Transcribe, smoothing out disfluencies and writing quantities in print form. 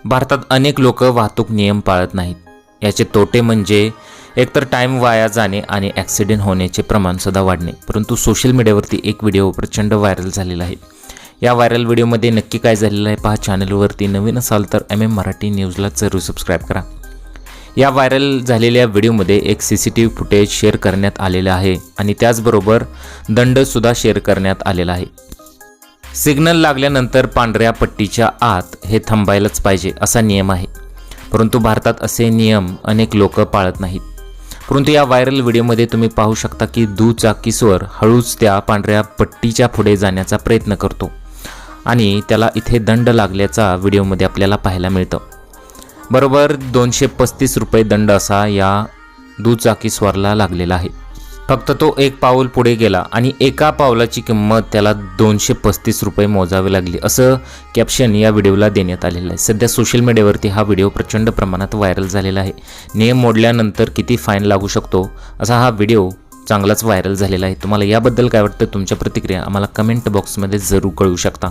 भारतात अनेक लोक वाहतूक नियम पाळत नाहीत. याचे तोटे म्हणजे एकतर टाईम वाया जाणे आणि ॲक्सिडेंट होण्याचे प्रमाण सुद्धा वाढणे. परंतु सोशल मीडियावरती एक व्हिडिओ प्रचंड व्हायरल झालेला आहे. या व्हायरल व्हिडिओमध्ये नक्की काय झालेलं आहे पहा. चॅनलवरती नवीन असाल तर MM मराठी न्यूजला जरूर सबस्क्राईब करा. या व्हायरल झालेल्या व्हिडिओमध्ये एक CCTV फुटेज शेअर करण्यात आलेलं आहे आणि त्याचबरोबर दंडसुद्धा शेअर करण्यात आलेला आहे. सिग्नल लागल्यानंतर पांढऱ्या पट्टीच्या आत हे थांबायलाच पाहिजे असा नियम आहे. परंतु भारतात असे नियम अनेक लोक पाळत नाहीत. परंतु या व्हायरल व्हिडिओमध्ये तुम्ही पाहू शकता की दुचाकीस्वार हळूच त्या पांढऱ्या पट्टीच्या पुढे जाण्याचा प्रयत्न करतो आणि त्याला इथे दंड लागल्याचा व्हिडिओमध्ये आपल्याला पाहायला मिळतं. बरोबर 235 रुपये दंड असा या दुचाकीस्वारला लागलेला आहे. फक्त तो एक पाऊल पुढे गेला आणि एका पावलाची किंमत त्याला 235 रुपये मोजावी लागली असं कॅप्शन या व्हिडिओला देण्यात आलेलं आहे. सध्या सोशल मीडियावरती हा व्हिडिओ प्रचंड प्रमाणात व्हायरल झालेला आहे. नियम मोडल्यानंतर किती फाईन लागू शकतो असा हा व्हिडिओ चांगलाच व्हायरल झालेला आहे. तुम्हाला याबद्दल काय वाटतं? तुमच्या प्रतिक्रिया आम्हाला कमेंट बॉक्समध्ये जरूर कळवू शकता.